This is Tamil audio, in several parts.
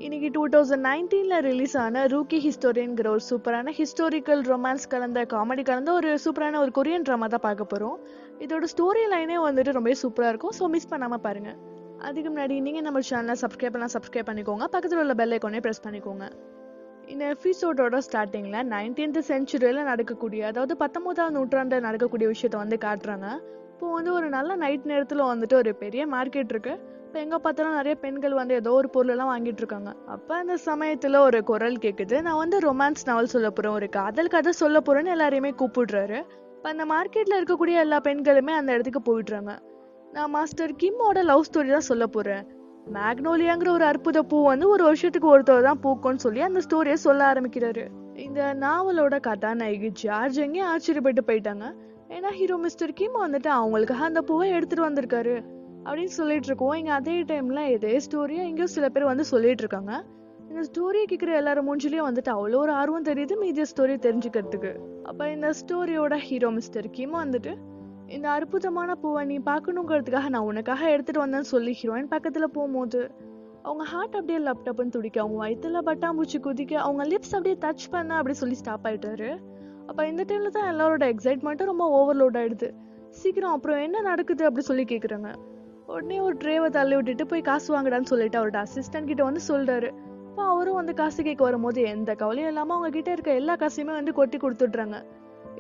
இன்னைக்கு 2019ல ரிலீஸ் ஆன ரூக்கி ஹிஸ்டோரியன்கிற ஒரு சூப்பரான ஹிஸ்டாரிக்கல் ரொமான்ஸ் கலந்த காமெடி கலந்த ஒரு சூப்பரான ஒரு கொரியன் ட்ராமா தான் பார்க்க போகிறோம். இதோட ஸ்டோரி லைனே வந்துட்டு ரொம்ப சூப்பராக இருக்கும். ஸோ மிஸ் பண்ணாமல் பாருங்க. அதுக்கு முன்னாடி நீங்கள் நம்ம சேனலை சப்ஸ்கிரைப் பண்ணிக்கோங்க. பக்கத்தில் உள்ள பெல் ஐக்கானே ப்ரெஸ் பண்ணிக்கோங்க. இந்த எபிசோடோட ஸ்டார்டிங்கில் 19th சென்ச்சுரியில் நடக்கக்கூடிய, அதாவது 19ஆம் நூற்றாண்டில் நடக்கக்கூடிய விஷயத்த வந்து காட்டுறாங்க. இப்போ வந்து ஒரு நல்ல நைட் நேரத்தில் வந்துட்டு ஒரு பெரிய மார்க்கெட் இருக்கு. இப்போ எங்கே பார்த்தாலும் நிறைய பெண்கள் வந்து ஏதோ ஒரு பொருளெல்லாம் வாங்கிட்டு இருக்காங்க. அப்போ அந்த சமயத்தில் ஒரு குரல் கேட்குது, நான் வந்து ரொமான்ஸ் நாவல் சொல்ல போகிறேன், ஒரு காதல் கதை சொல்ல போகிறேன்னு எல்லாரையுமே கூப்பிடுறாரு. இப்போ அந்த மார்க்கெட்டில் இருக்கக்கூடிய எல்லா பெண்களுமே அந்த இடத்துக்கு போயிடுறாங்க. நான் மாஸ்டர் கிம்மோட லவ் ஸ்டோரி தான் சொல்ல போகிறேன். மேக்னோலியாங்கிற ஒரு அற்புத பூ வந்து ஒரு வருஷத்துக்கு ஒருத்தர் தான் பூக்கும்னு சொல்லி அந்த ஸ்டோரியை சொல்ல ஆரம்பிக்கிறாரு. இந்த நாவலோட கதாநாயகி ஜார்ஜ் எங்கேயும் ஆச்சரியப்பட்டு போயிட்டாங்க. ஏன்னா ஹீரோ மிஸ்டர் கிம் வந்துட்டு அவங்களுக்காக அந்த பூவை எடுத்துட்டு வந்திருக்காரு அப்படின்னு சொல்லிட்டு இருக்கோம். இங்க அதே டைம்ல இதே ஸ்டோரியை இங்கேயும் சில பேர் வந்து சொல்லிட்டு இருக்காங்க. இந்த ஸ்டோரியை கேட்குற எல்லாரும் மூஞ்சிலையும் வந்துட்டு அவ்வளோ ஒரு ஆர்வம் தெரியுது மீதிய ஸ்டோரி தெரிஞ்சுக்கிறதுக்கு. அப்ப இந்த ஸ்டோரியோட ஹீரோ மிஸ்டர் கிம் வந்துட்டு, இந்த அற்புதமான பூவை நீ பார்க்கணுங்கிறதுக்காக நான் உனக்காக எடுத்துட்டு வந்தேன்னு சொல்லி ஹீரோயின் பக்கத்துல போகும்போது அவங்க ஹார்ட் அப்படியே லேப்டாப்னு துடிக்க, அவங்க வயிற்றுல பட்டாம்பூச்சி குதிக்க, அவங்க லிப்ஸ் அப்படியே டச் பண்ண அப்படி சொல்லி ஸ்டாப் ஆயிட்டாரு. அப்ப இந்த டைம்ல தான் எல்லாரோட எக்ஸைட்மெண்ட்டும் ரொம்ப ஓவர்லோட் ஆயிடுது. சீக்கிரம் அப்புறம் என்ன நடக்குது அப்படி சொல்லி கேக்குறாங்க. உடனே ஒரு ட்ரேவை தள்ளி விட்டுட்டு போய் காசு வாங்கடான்னு சொல்லிட்டு அவரோட அசிஸ்டன்ட் கிட்ட வந்து சொல்றாரு. இப்போ அவரும் வந்து காசு கேட்க வரும்போது எந்த கவலையும் இல்லாம அவங்க கிட்ட இருக்க எல்லா காசையுமே வந்து கொட்டி கொடுத்துட்றாங்க.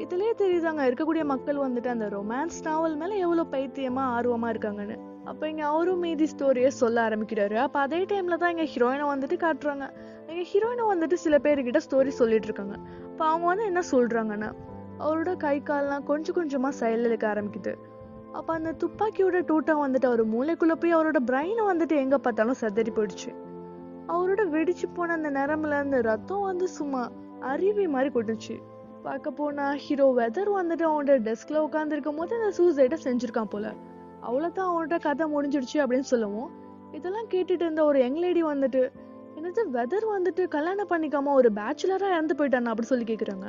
இதுலயே தெரியுதாங்க இருக்கக்கூடிய மக்கள் வந்துட்டு அந்த ரொமான்ஸ் நாவல் மேல எவ்வளவு பைத்தியமா ஆர்வமா இருக்காங்கன்னு. அப்ப இங்க அவரும் மீதி ஸ்டோரியை சொல்ல ஆரம்பிக்கிறாரு. அப்ப அதே டைம்ல தான் இங்க ஹீரோயினை வந்துட்டு காட்டுறாங்க. இங்க ஹீரோயினை வந்துட்டு சில பேருக்கிட்ட ஸ்டோரி சொல்லிட்டு இருக்காங்க. அப்ப அவங்க வந்து என்ன சொல்றாங்கன்னா, அவரோட கை கால்லாம் கொஞ்சம் கொஞ்சமா செயலிழக்க ஆரம்பிக்குது. அப்ப அந்த துப்பாக்கியோட டூட்டம் வந்துட்டு அவர் மூளைக்குள்ள போய் அவரோட பிரெயினை வந்துட்டு எங்க பார்த்தாலும் செதறி போயிடுச்சு. அவரோட வெடிச்சு போன அந்த நரம்புல அந்த ரத்தம் வந்து சும்மா அருவி மாதிரி கொட்டுச்சு. பார்க்க போனா ஹீரோ வெதர் வந்துட்டு அவனோட டெஸ்க்ல உட்கார்ந்து இருக்கும் போது அந்த சூசைடை செஞ்சிருக்கான் போல. அவ்வளவுதான் அவனோட கதை முடிஞ்சிடுச்சு அப்படின்னு சொல்லுவோம். இதெல்லாம் கேட்டுட்டு இருந்த ஒரு யங் லேடி வந்துட்டு, என்னது வெதர் வந்துட்டு கல்யாணம் பண்ணிக்காம ஒரு பேச்சுலரா இறந்து போயிட்டானா அப்படி சொல்லி கேக்குறாங்க.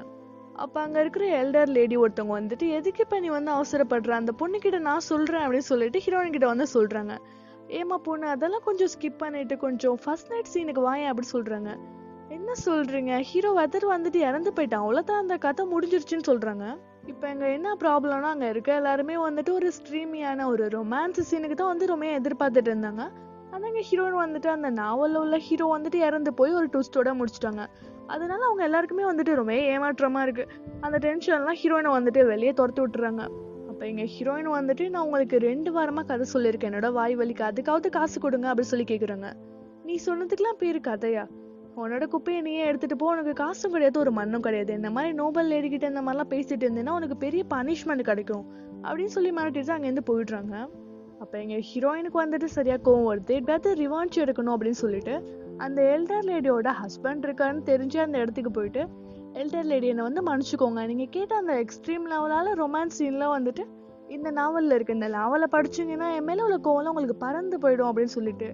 அப்ப அங்க இருக்கிற எல்டர் லேடி ஒருத்தவங்க வந்துட்டு, எதுக்கு இப்ப நீ வந்து அவசரப்படுற, அந்த பொண்ணு கிட்ட நான் சொல்றேன் அப்படின்னு சொல்லிட்டு ஹீரோயின் கிட்ட வந்து சொல்றாங்க. ஏமா பொண்ணு, அதெல்லாம் கொஞ்சம் ஸ்கிப் பண்ணிட்டு கொஞ்சம் ஃபர்ஸ்ட் நைட் சீனுக்கு வாயேன் அப்படி சொல்றாங்க. என்ன சொல்றீங்க, ஹீரோ வெதர் வந்துட்டு இறந்து போயிட்டான், அவ்வளவுதான் அந்த கதை முடிஞ்சிருச்சுன்னு சொல்றாங்க. இப்ப எங்க என்ன ப்ராப்ளம்னா, அங்க இருக்க எல்லாருமே வந்துட்டு ஒரு ஸ்ட்ரீமியான ஒரு ரொமான்ஸ் சீனுக்கு தான் வந்து ரொம்ப எதிர்பார்த்துட்டு இருந்தாங்க. ஆனா ஹீரோயின் வந்துட்டு அந்த நாவல்ல உள்ள ஹீரோ வந்துட்டு இறந்து போய் ஒரு ட்விஸ்டோட முடிச்சிட்டாங்க. அதனால அவங்க எல்லாருக்குமே வந்துட்டு ரொம்ப ஏமாற்றமா இருக்கு. அந்த டென்ஷன்லாம் ஹீரோயினை வந்துட்டு வெளியே துரத்து விட்டுறாங்க. அப்ப எங்க ஹீரோயின் வந்துட்டு, நான் உங்களுக்கு 2 வாரமா கதை சொல்லியிருக்கேன், என்னோட வாய் வலிக்கு, அதுக்காவது காசு கொடுங்க அப்படின்னு சொல்லி கேக்குறாங்க. நீ சொன்னதுக்கெல்லாம் பேரு கதையா? உன்னோட குப்பையை நீயே எடுத்துட்டு போ, உனக்கு காசும் கிடையாது ஒரு மண்ணும் கிடையாது, இந்த மாதிரி நோபல் லேடி கிட்ட இந்த மாதிரிலாம் பேசிட்டு இருந்தேன்னா உனக்கு பெரிய பனிஷ்மெண்ட் கிடைக்கும் அப்படின்னு சொல்லி மிரட்டிட்டு அங்கேருந்து போயிடுறாங்க. அப்ப எங்க ஹீரோயினுக்கு வந்துட்டு சரியா கோவம் வருது. எப்படியாவது ரிவான்ச் எடுக்கணும் அப்படின்னு சொல்லிட்டு அந்த எல்டர் லேடியோட ஹஸ்பண்ட் இருக்காருன்னு தெரிஞ்சு அந்த இடத்துக்கு போயிட்டு, எல்டர் லேடி என்னை வந்து மன்னிச்சுக்கோங்க, நீங்க கேட்ட அந்த எக்ஸ்ட்ரீம் லெவலால ரொமான்ஸ் சீன்லாம் வந்துட்டு இந்த நாவல்ல இருக்கு, இந்த நாவலை படிச்சீங்கன்னா என் மேல உள்ள கோவம்லாம் உங்களுக்கு பறந்து போயிடும் அப்படின்னு சொல்லிட்டு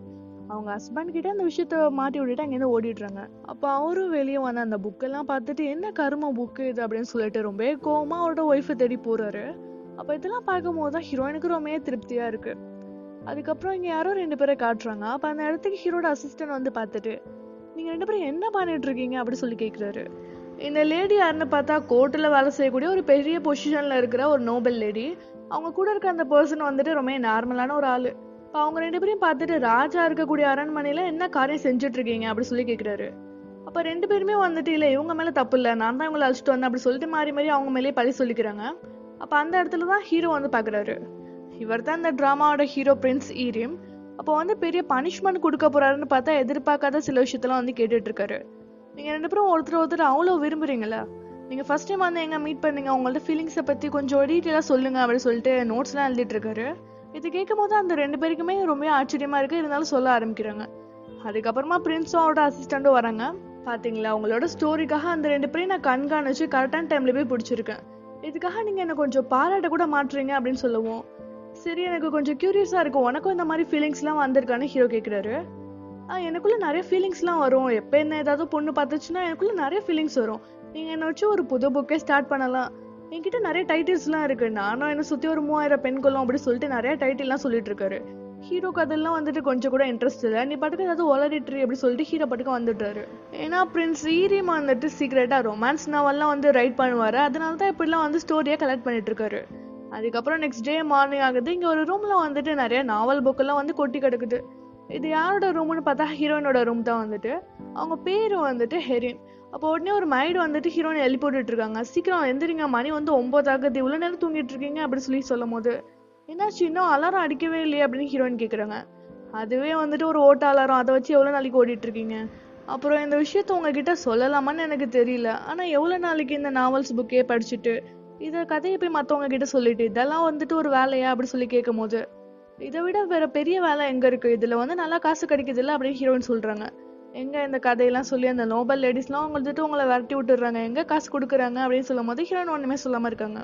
அவங்க ஹஸ்பண்ட் கிட்ட அந்த விஷயத்த மாட்டி விட்டுட்டு அங்கேருந்து ஓடிடுறாங்க. அப்ப அவரும் வெளியே வந்து அந்த புக்கெல்லாம் பார்த்துட்டு, என்ன கரும புக்கு இது அப்படின்னு சொல்லிட்டு ரொம்ப கோவமா அவரோட ஒய்ஃபை தேடி போறாரு. அப்ப இதெல்லாம் பார்க்கும் போதுதான் ஹீரோயினுக்கு ரொம்ப திருப்தியா இருக்கு. அதுக்கப்புறம் இங்க யாரோ 2 பேரை காட்டுறாங்க. அப்ப அந்த இடத்துக்கு ஹீரோட அசிஸ்டன்ட் வந்து பார்த்துட்டு, நீங்க 2 பேரும் என்ன பண்ணிட்டு இருக்கீங்க அப்படி சொல்லி கேக்குறாரு. இந்த லேடி யாருன்னு பார்த்தா கோர்ட்ல வேலை செய்யக்கூடிய ஒரு பெரிய பொசிஷன்ல இருக்கிற ஒரு நோபல் லேடி. அவங்க கூட இருக்க அந்த பர்சன் வந்துட்டு ரொம்ப நார்மலான ஒரு ஆளு. இப்ப அவங்க 2 பேரையும் பார்த்துட்டு, ராஜா இருக்கக்கூடிய அரண்மனையில என்ன காரியம் செஞ்சுட்டு இருக்கீங்க அப்படி சொல்லி கேக்குறாரு. அப்ப 2 பேருமே வந்துட்டு, இல்ல இவங்க மேல தப்பு இல்ல, நான் தான் இவங்களை அழைச்சிட்டு வந்தேன் அப்படி சொல்லிட்டு மாறி மாறி அவங்க மேலேயே பழி சொல்லிக்கிறாங்க. அப்ப அந்த இடத்துலதான் ஹீரோ வந்து பாக்குறாரு. இவர் தான் இந்த டிராமாவோட ஹீரோ, பிரின்ஸ் ஈரியம். அப்போ வந்து பெரிய பனிஷ்மெண்ட் கொடுக்க போறாருன்னு பார்த்தா எதிர்பார்க்காத சில விஷயத்தெல்லாம் வந்து கேட்டுட்டு இருக்காரு. நீங்க 2 பேரும் ஒருத்தர் அவ்வளவு விரும்புறீங்களா? நீங்க ஃபர்ஸ்ட் டைம் வந்து எங்க மீட் பண்ணீங்க, உங்களோட ஃபீலிங்ஸை பத்தி கொஞ்சம் டீட்டெயிலா சொல்லுங்க அப்படின்னு சொல்லிட்டு நோட்ஸ் எல்லாம் எழுதிட்டு இருக்காரு. இது கேட்கும் போது அந்த 2 பேருக்குமே ரொம்ப ஆச்சரியமா இருக்கு. இருந்தாலும் சொல்ல ஆரம்பிக்கிறாங்க. அதுக்கப்புறமா பிரின்ஸும் அவரோட அசிஸ்டண்டும் வராங்க. பாத்தீங்களா, உங்களோட ஸ்டோரிக்காக அந்த 2 பேரையும் நான் கண்காணிச்சு கரெக்டான டைம்ல போய் பிடிச்சிருக்கேன். இதுக்காக நீங்க என்ன கொஞ்சம் பாராட்ட கூட மாட்டுறீங்க அப்படின்னு சொல்லுவோம். சரி, எனக்கு கொஞ்சம் கியூரியஸா இருக்கும், உனக்கும் இந்த மாதிரி ஃபீலிங்ஸ் எல்லாம் வந்திருக்கான்னு ஹீரோ கேக்குறாரு. எனக்குள்ள நிறைய ஃபீலிங்ஸ் எல்லாம் வரும், எப்ப என்ன ஏதாவது பொண்ணு பார்த்துச்சுன்னா எனக்குள்ள நிறைய ஃபீலிங்ஸ் வரும். நீங்க என்ன வச்சு ஒரு புது புக்கே ஸ்டார்ட் பண்ணலாம், என்கிட்ட நிறைய டைட்டில்ஸ் எல்லாம் இருக்கு, நானும் என்ன சுத்தி ஒரு 3000 பெண்களும் அப்படி சொல்லிட்டு நிறைய டைட்டில் எல்லாம் சொல்லிட்டு இருக்காரு. ஹீரோக்கு அதெல்லாம் வந்துட்டு கொஞ்சம் கூட இன்ட்ரெஸ்ட் இல்லை, நீ பாட்டுக்கு ஏதாவது ஒலரிட்ரி அப்படி சொல்லிட்டு ஹீரோ பாட்டுக்கு வந்துட்டாரு. ஏன்னா பிரின்ஸ் ஈரிம் வந்துட்டு சீக்கிரட்டா ரொமான்ஸ் நாவல்லாம் வந்து ரைட் பண்ணுவாரு, அதனால தான் இப்படிலாம் வந்து ஸ்டோரியை கலெக்ட் பண்ணிட்டு இருக்காரு. அதுக்கப்புறம் நெக்ஸ்ட் டே மார்னிங் ஆகுது, இங்க ஒரு ரூம்ல வந்துட்டு நிறைய நாவல் புக்கெல்லாம் வந்து கொட்டி கிடக்குது. இது யாரோட ரூம்னு பார்த்தா ஹீரோயினோட ரூம் தான் வந்துட்டு. அவங்க பேரு வந்துட்டு ஹெரின். அப்போ உடனே ஒரு மைடு வந்துட்டு ஹீரோயின் எழுப்பி போட்டுட்டு இருக்காங்க, சீக்கிரம் எந்திரிங்க, மணி வந்து 9 ஆகுது, இவ்வளவு நேரம் தூங்கிட்டு இருக்கீங்க அப்படி சொல்லி சொல்லும் போது, என்னாச்சு இன்னும் அலாரம் அடிக்கவே இல்லையே அப்படின்னு ஹீரோயின் கேக்குறாங்க. அதுவே வந்துட்டு ஒரு ஓட்ட அலாரம், அதை வச்சு எவ்வளவு நாளைக்கு ஓடிட்டு இருக்கீங்க, அப்புறம் இந்த விஷயத்த உங்ககிட்ட சொல்லலாமான்னு எனக்கு தெரியல, ஆனா எவ்வளவு நாளைக்கு இந்த நாவல்ஸ் புக்கே படிச்சுட்டு இத கதையை போய் மத்தவங்க கிட்ட சொல்லிட்டு இதெல்லாம் வந்துட்டு ஒரு வேலையா அப்படி சொல்லி கேட்கும் போது, இதை விட வேற பெரிய வேலை எங்க இருக்கு, இதுல வந்து நல்லா காசு கிடைக்குது இல்ல அப்படின்னு ஹீரோயின் சொல்றாங்க. எங்க இந்த கதையெல்லாம் சொல்லி அந்த நோபல் லேடிஸ்லாம் வந்துட்டு உங்களை விரட்டி விட்டுறாங்க, எங்க காசு கொடுக்குறாங்க அப்படின்னு சொல்லும் போது ஹீரோயின் ஒண்ணுமே சொல்லாம இருக்காங்க.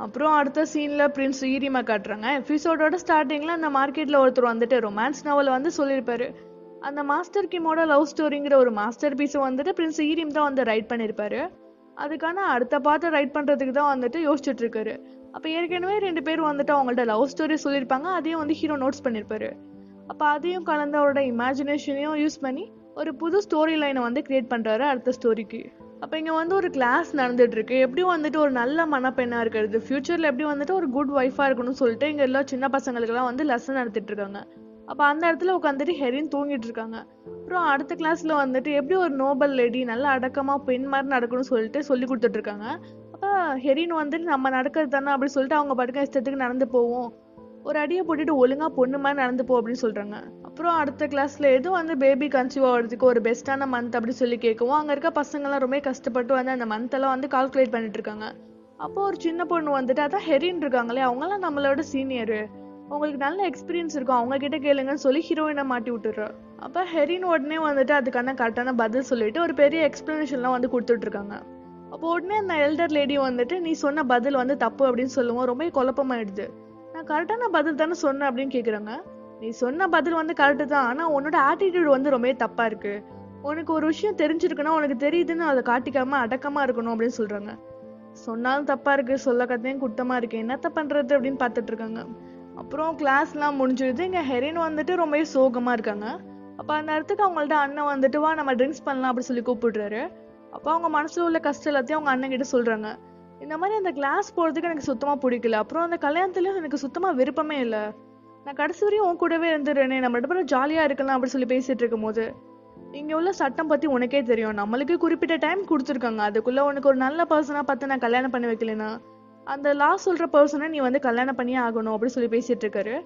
அப்புறம் அடுத்த சீன்ல பிரின்ஸ் ஈரிமா காட்டுறாங்க. எபிசோடோட ஸ்டார்டிங்ல அந்த மார்க்கெட்ல ஒருத்தர் வந்துட்டு ரொமான்ஸ் நாவல் வந்து சொல்லியிருப்பாரு. அந்த மாஸ்டர் கிமோட லவ் ஸ்டோரிங்கிற ஒரு மாஸ்டர் பீஸ் வந்துட்டு பிரின்ஸ் ஈரிம் தான் வந்து ரைட் பண்ணிருப்பாரு. அதுக்கான அடுத்த பார்ட்டை ரைட் பண்றதுக்கு தான் வந்துட்டு யோசிச்சுட்டு இருக்காரு. அப்ப ஏற்கனவே 2 பேர் வந்துட்டு அவங்கள்ட்ட லவ் ஸ்டோரி சொல்லியிருப்பாங்க, அதையும் வந்து ஹீரோ நோட்ஸ் பண்ணிருப்பாரு. அப்ப அதையும் கலந்து அவரோட இமேஜினேஷனையும் யூஸ் பண்ணி ஒரு புது ஸ்டோரி லைனை வந்து கிரியேட் பண்றாரு அடுத்த ஸ்டோரிக்கு. அப்ப இங்க வந்து ஒரு கிளாஸ் நடந்துட்டு இருக்கு, எப்படி வந்துட்டு ஒரு நல்ல மனப்பெண்ணா இருக்கிறது, ஃபியூச்சர்ல எப்படி வந்துட்டு ஒரு குட் ஒய்ஃபா இருக்கணும்னு சொல்லிட்டு இங்க எல்லா சின்ன பசங்களுக்கு எல்லாம் வந்து லெசன் நடத்திட்டு இருக்காங்க. அப்ப அந்த இடத்துல உட்காந்துட்டு ஹெரின் தூங்கிட்டு இருக்காங்க. அப்புறம் அடுத்த கிளாஸ்ல வந்துட்டு எப்படி ஒரு நோபல் லேடி நல்லா அடக்கமா பெண் மாதிரி நடக்கணும்னு சொல்லிட்டு சொல்லி கொடுத்துட்டு இருக்காங்க. அப்ப ஹெரின் வந்துட்டு நம்ம நடக்கிறது தானே அப்படின்னு சொல்லிட்டு அவங்க படுக்க இஷ்டத்துக்கு நடந்து போவோம், ஒரு அடியை போட்டுட்டு ஒழுங்கா பொண்ணு மாதிரி நடந்து போ அப்படின்னு சொல்றாங்க. அப்புறம் அடுத்த கிளாஸ்ல எது வந்து பேபி கன்சீவ் ஆகிறதுக்கு ஒரு பெஸ்டான மந்த் அப்படி சொல்லி கேட்கவும் அங்க இருக்க பசங்க எல்லாம் ரொம்ப கஷ்டப்பட்டு வந்து அந்த மந்த் எல்லாம் வந்து கால்குலேட் பண்ணிட்டு இருக்காங்க. அப்போ ஒரு சின்ன பொண்ணு வந்துட்டு, அதான் ஹெரின் இருக்காங்களே அவங்க எல்லாம் நம்மளோட சீனியரு, உங்களுக்கு நல்ல எக்ஸ்பீரியன்ஸ் இருக்கும், அவங்க கிட்ட கேளுங்கன்னு சொல்லி ஹீரோயினை மாட்டி விட்டுறா. அப்ப ஹெரின் உடனே வந்துட்டு அதுக்கான கரெக்டான பதில் சொல்லிட்டு ஒரு பெரிய எக்ஸ்பிளனேஷன்லாம் வந்து கொடுத்துட்டு இருக்காங்க. அப்போ உடனே அந்த எல்டர் லேடி வந்துட்டு நீ சொன்ன பதில் வந்து தப்பு அப்படின்னு சொல்லுவோம், ரொம்ப குழப்பமாயிடுது. நான் கரெக்டான பதில் தானே சொன்னேன் அப்படின்னு கேக்குறாங்க. நீ சொன்ன பதில் வந்து கரெக்டு தான், ஆனா உன்னோட ஆட்டிடியூட் வந்து ரொம்ப தப்பா இருக்கு, உனக்கு ஒரு விஷயம் தெரிஞ்சிருக்குன்னா உனக்கு தெரியுதுன்னு அதை காட்டிக்காம அடக்கமா இருக்கணும் அப்படின்னு சொல்றாங்க. சொன்னாலும் தப்பா இருக்கு, சொல்ல கத்தையும் குத்தமா இருக்கு, என்னத்த பண்றது அப்படின்னு பாத்துட்டு இருக்காங்க. அப்புறம் கிளாஸ் எல்லாம் முடிஞ்சிருது, இங்க ஹெரின் வந்துட்டு ரொம்ப சோகமா இருக்காங்க. அப்ப அந்த இடத்துக்கு அவங்கள்ட்ட அண்ணன் வந்துட்டு வா நம்ம ட்ரிங்க்ஸ் பண்ணலாம் அப்படி சொல்லி கூப்பிடுறாரு. அப்ப அவங்க மனசுல உள்ள கஷ்டம் எல்லாத்தையும் அவங்க அண்ணன் கிட்ட சொல்றாங்க. இந்த மாதிரி அந்த கிளாஸ் போறதுக்கு எனக்கு சுத்தமா பிடிக்கல, அப்புறம் அந்த கல்யாணத்துலயும் எனக்கு சுத்தமா விருப்பமே இல்லை, நான் கடைசி வரையும் உன் கூடவே இருந்துடுறேனே, நம்ம 2 பேரும் ஜாலியா இருக்கலாம் அப்படி சொல்லி பேசிட்டு இருக்கும் போது, இங்க உள்ள சட்டம் பத்தி உனக்கே தெரியும், நம்மளுக்கு குறிப்பிட்ட டைம் கொடுத்துருக்காங்க, அதுக்குள்ள உனக்கு ஒரு நல்ல பர்சனா பார்த்து நான் கல்யாணம் பண்ணி வைக்கலனா அந்த லா சொல்ற பர்சனை நீ வந்து கல்யாணம் பண்ணியே ஆகணும் அப்படி சொல்லி பேசிட்டு இருக்காரு.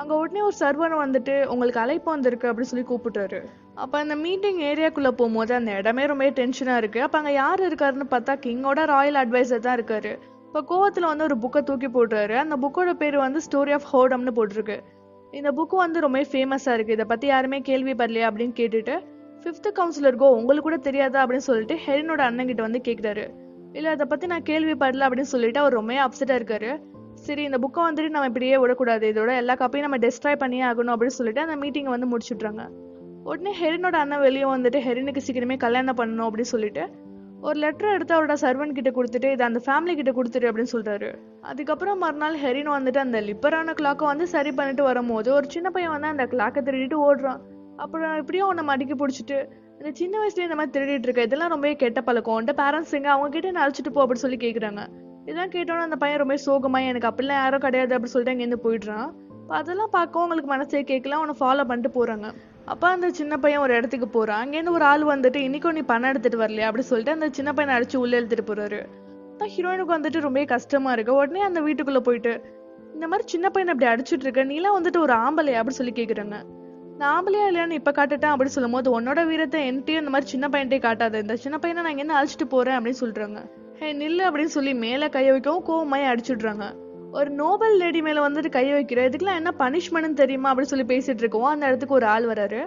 அங்க உடனே ஒரு சர்வர் வந்துட்டு உங்களுக்கு அழைப்பு வந்திருக்கு அப்படி சொல்லி கூப்பிட்டுறாரு. அப்ப அந்த மீட்டிங் ஏரியாக்குள்ள போகும்போது அந்த இடமே ரொம்ப டென்ஷனா இருக்கு. அப்ப அங்க யாரு இருக்காருன்னு பார்த்தா கிங்கோட ராயல் அட்வைசர் தான் இருக்காரு. இப்ப கோவத்துல வந்து ஒரு புக்கை தூக்கி போட்டுறாரு. அந்த புக்கோட பேரு வந்து ஸ்டோரி ஆஃப் ஹோடம்னு போட்டிருக்கு. இந்த புக்கு வந்து ரொம்ப ஃபேமஸா இருக்கு, இதை பத்தி யாருமே கேள்விப்படலையா அப்படின்னு கேட்டுட்டு 5th கவுன்சிலர் கோ உங்களுக்கு கூட தெரியாதா அப்படின்னு சொல்லிட்டு ஹெரினோட அண்ணன் கிட்ட வந்து கேக்குறாரு. இல்ல அதை பத்தி நான் கேள்விப்படல அப்படின்னு சொல்லிட்டு அவர் ரொம்ப அப்செட்டா இருக்காரு. சரி இந்த புக்கை வந்துட்டு நம்ம இப்படியே விடக்கூடாது, இதோட எல்லா காப்பையும் நம்ம டெஸ்ட்ராய் பண்ணியே ஆகணும் அப்படின்னு சொல்லிட்டு அந்த மீட்டிங்கை வந்து முடிச்சுட்றாங்க. உடனே ஹெரினோட அண்ணன் வெளியே வந்துட்டு ஹெரினுக்கு சீக்கிரமே கல்யாணம் பண்ணணும் அப்படின்னு சொல்லிட்டு ஒரு லெட்டர் எடுத்து அவரோட சர்வன்ட் கிட்ட கொடுத்துட்டு இதை அந்த ஃபேமிலி கிட்ட கொடுத்துரு அப்படின்னு சொல்றாரு. அதுக்கப்புறம் மறுநாள் ஹெரின் வந்துட்டு அந்த லிப்பரான கிளாக்கை வந்து சரி பண்ணிட்டு வரும்போது ஒரு சின்ன பையன் வந்து அந்த கிளாக்கை திருடிட்டு ஓடுறான். அப்புறம் இப்படியும் அவனை மடிக்கி பிடிச்சிட்டு இந்த சின்ன வயசுலயே இந்த மாதிரி திருடிட்டு இருக்க, இதெல்லாம் ரொம்ப கெட்ட பழக்கம், பேரண்ட்ஸ் எங்க அவங்க கிட்ட என்ன அழைச்சிட்டு போ அப்படின்னு சொல்லி கேக்குறாங்க. இதெல்லாம் கேட்டோன்னா அந்த பையன் ரொம்ப சோகமா எனக்கு அப்படிலாம் யாரும் கிடையாது அப்படின்னு சொல்லிட்டு அங்கேருந்து போயிடுறான். அதெல்லாம் பார்க்கவும் அவங்களுக்கு மனசே கேட்கல, அவனை ஃபாலோ பண்ணிட்டு போறாங்க. அப்ப அந்த சின்ன பையன் ஒரு இடத்துக்கு போறான், அங்கேருந்து ஒரு ஆள் வந்துட்டு இன்னைக்கும் நீ பணம் எடுத்துட்டு வரலையா அப்படி சொல்லிட்டு அந்த சின்ன பையனை அடிச்சு உள்ள எழுத்துட்டு போறாரு. ஹீரோயினுக்கு வந்துட்டு ரொம்ப கஷ்டமா இருக்கு. உடனே அந்த வீட்டுக்குள்ள போயிட்டு இந்த மாதிரி சின்ன பையனை அப்படி அடிச்சுட்டு இருக்க, நீலாம் வந்துட்டு ஒரு ஆம்பளையா அப்படி சொல்லி கேக்குறாங்க. நான் ஆம்பளையா இல்லையான்னு இப்ப காட்டுட்டேன் அப்படி சொல்லும் போது உன்னோட வீரத்தை என்கிட்டயும் இந்த மாதிரி சின்ன பையன்ட்டே காட்டாது, இந்த சின்ன பையனை நான் இங்க அழைச்சிட்டு போறேன் அப்படின்னு சொல்றாங்க. ஹே நில்லு அப்படின்னு சொல்லி மேல கைய வைக்கவும் கோவமாயி அடிச்சுடுறாங்க. ஒரு நோபல் லேடி மேல வந்துட்டு கைய வைக்கிற, இதுக்கெல்லாம் என்ன பனிஷ்மெண்ட் தெரியுமா அப்படின்னு சொல்லி பேசிட்டு இருக்கோம். அந்த இடத்துக்கு ஒரு ஆள் வராரு.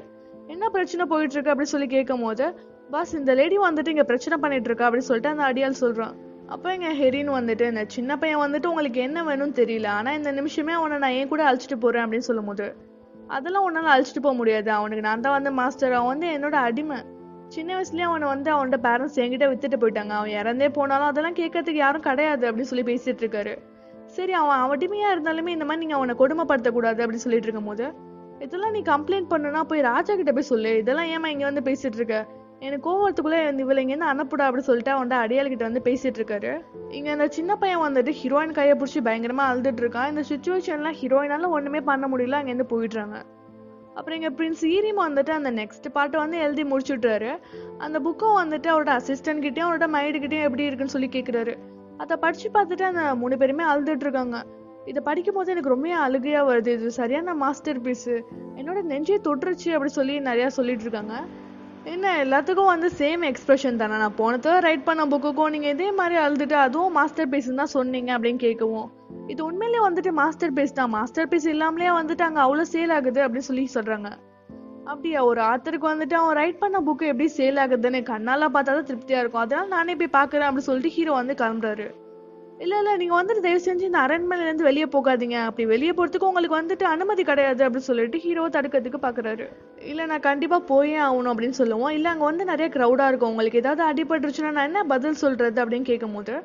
என்ன பிரச்சனை போயிட்டு இருக்கு அப்படின்னு சொல்லி கேட்கும் போது, பாஸ் இந்த லேடி வந்துட்டு இங்க பிரச்சனை பண்ணிட்டு இருக்கா அப்படின்னு சொல்லிட்டு அந்த அடியால் சொல்றான். அப்ப எங்க ஹெரின் வந்துட்டு இந்த சின்ன பையன் வந்துட்டு உங்களுக்கு என்ன வேணும்னு தெரியல, ஆனா இந்த நிமிஷமே அவனை நான் ஏன் கூட அழைச்சிட்டு போறேன் அப்படின்னு சொல்லும் போது, அதெல்லாம் உன்னால அழைச்சிட்டு போக முடியாது, அவனுக்கு நான் தான் வந்து மாஸ்டர், அவன் வந்து என்னோட அடிமை, சின்ன வயசுலயே அவனை வந்து அவனோட பேரண்ட்ஸ் என்கிட்ட வித்துட்டு போயிட்டாங்க, அவன் இறந்தே போனாலும் அதெல்லாம் கேட்கறதுக்கு யாரும் கிடையாது அப்படின்னு சொல்லி பேசிட்டு இருக்காரு. சரி அவன் அடிமையா இருந்தாலுமே இந்த மாதிரி நீங்க அவனை கொடுமைப்படுத்த கூடாது அப்படின்னு சொல்லிட்டு இருக்கும் போது, இதெல்லாம் நீ கம்ப்ளைண்ட் பண்ணுனா போய் ராஜா கிட்ட போய் சொல்லு, இதெல்லாம் ஏமா இங்க வந்து பேசிட்டு இருக்க, எனக்கு கோவத்துக்குள்ள இவளை இங்க இருந்து அனுப்புடா அப்படி சொல்லிட்டு அவன் அடியாள் கிட்ட வந்து பேசிட்டு இருக்காரு. இங்க அந்த சின்ன பையன் வந்துட்டு ஹீரோயின் கையை பிடிச்சி பயங்கரமா அழுதுட்டு இருக்கான். இந்த சுச்சுவேஷன்ல ஹீரோயினால ஒண்ணுமே பண்ண முடியல, அங்க இருந்து போயிடுறாங்க. அப்புறம் இங்க பிரின்ஸ் ஈரிம் வந்துட்டு அந்த நெக்ஸ்ட் பார்ட்டை வந்து எழுதி முடிச்சுட்றாரு. அந்த புக்கும் வந்துட்டு அவரோட அசிஸ்டன்ட் கிட்டயும் அவரோட மைடு கிட்டயும் எப்படி இருக்குன்னு சொல்லி கேக்குறாரு. அதை படிச்சு பார்த்துட்டு அந்த 3 பேருமே அழுதுட்டு இருக்காங்க. இதை படிக்கும் போது எனக்கு ரொம்ப அழுகையா வருது, இது சரியான மாஸ்டர் பீஸ், என்னோட நெஞ்சே தொட்டுருச்சு அப்படி சொல்லி நிறைய சொல்லிட்டு இருக்காங்க. என்ன எல்லாத்துக்கும் வந்து சேம் எக்ஸ்பிரஷன் தானே, நான் போனதோ ரைட் பண்ண புக்குக்கும் நீங்க இதே மாதிரி அழுதுட்டு அதுவும் மாஸ்டர் பீஸ் தான் சொன்னீங்க அப்படின்னு கேட்கவும், இது உண்மையிலேயே வந்துட்டு மாஸ்டர் பீஸ் தான், மாஸ்டர் பீஸ் இல்லாமலே வந்துட்டு அங்க அவ்வளவு சேல் ஆகுது அப்படின்னு சொல்லி சொல்றாங்க. அப்படியா, ஒரு ஆத்தருக்கு வந்துட்டு அவன் ரைட் பண்ண புக்கு எப்படி சேல் ஆகுதுன்னு கண்ணால பார்த்தாதான் திருப்தியா இருக்கும், அதனால நானே போய் பாக்குறேன் அப்படின்னு சொல்லிட்டு ஹீரோ வந்து கிளம்புறாரு. இல்ல நீங்க வந்துட்டு தயவு செஞ்சு இந்த அரண்மனையில இருந்து வெளியே போகாதீங்க, அப்படி வெளியே போறதுக்கு உங்களுக்கு வந்துட்டு அனுமதி கிடையாது அப்படின்னு சொல்லிட்டு ஹீரோ தடுக்கிறதுக்கு பாக்குறாரு. இல்ல நான் கண்டிப்பா போயே ஆகணும் அப்படின்னு சொல்லுவோம். இல்ல அங்க வந்து நிறைய கிரௌடா இருக்கும், உங்களுக்கு ஏதாவது அடிபட்டுருச்சுன்னா நான் என்ன பதில் சொல்றது அப்படின்னு கேட்கும் போது,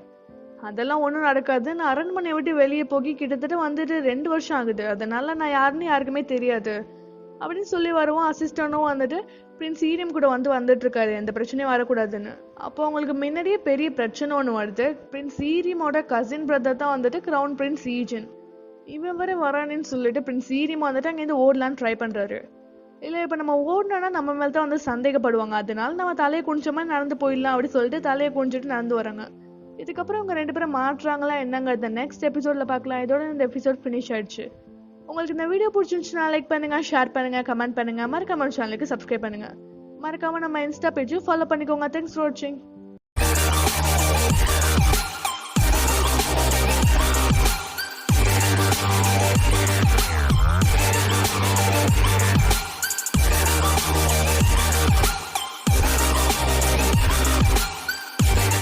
அதெல்லாம் ஒண்ணும் நடக்காது, நான் அரண்மனையை விட்டு வெளியே போய் கிட்டத்தட்ட வந்துட்டு 2 வருஷம் ஆகுது, அதனால நான் யாருன்னு யாருக்குமே தெரியாது அப்படின்னு சொல்லி வருவோம். அசிஸ்டனும் வந்துட்டு பிரின்ஸ் ஈரியம் கூட வந்துட்டு இருக்காரு, எந்த பிரச்சனையும் வரக்கூடாதுன்னு. அப்போ அவங்களுக்கு முன்னாடியே பெரிய பிரச்சனை ஒன்று வருது. பிரின்ஸ் ஈரியமோட கசின் பிரதர் தான் வந்துட்டு கிரவுன் பிரின்ஸ் ஈஜன், இவன் வர வரானேன்னு சொல்லிட்டு பிரின்ஸ் ஈரியம் வந்துட்டு அங்கேருந்து ஓடலான்னு ட்ரை பண்றாரு. இல்ல இப்ப நம்ம ஓடனா நம்ம மேல தான் வந்து சந்தேகப்படுவாங்க, அதனால நம்ம தலையை குனிச்ச மாதிரி நடந்து போயிடலாம் அப்படி சொல்லிட்டு தலையை குனிஞ்சிட்டு நடந்து வராங்க. இதுக்கப்புறம் அவங்க 2 பேரும் மாற்றாங்களா என்னங்கிறத நெக்ஸ்ட் எபிசோட்ல பார்க்கலாம். இதோட இந்த எபிசோட் ஃபினிஷ் ஆயிடுச்சு. உங்களுக்கு இந்த வீடியோ பிடிச்சிருந்துச்சுன்னா லைக் பண்ணுங்க, ஷேர் பண்ணுங்க, கமெண்ட் பண்ணுங்க, மறக்காம சேனலுக்கு சப்ஸ்கிரைப் பண்ணுங்க, மறக்காம நம்ம இன்ஸ்டா பேஜும் ஃபாலோ பண்ணிக்கோங்க. தேங்க்ஸ் ஃபார் வாட்சிங்.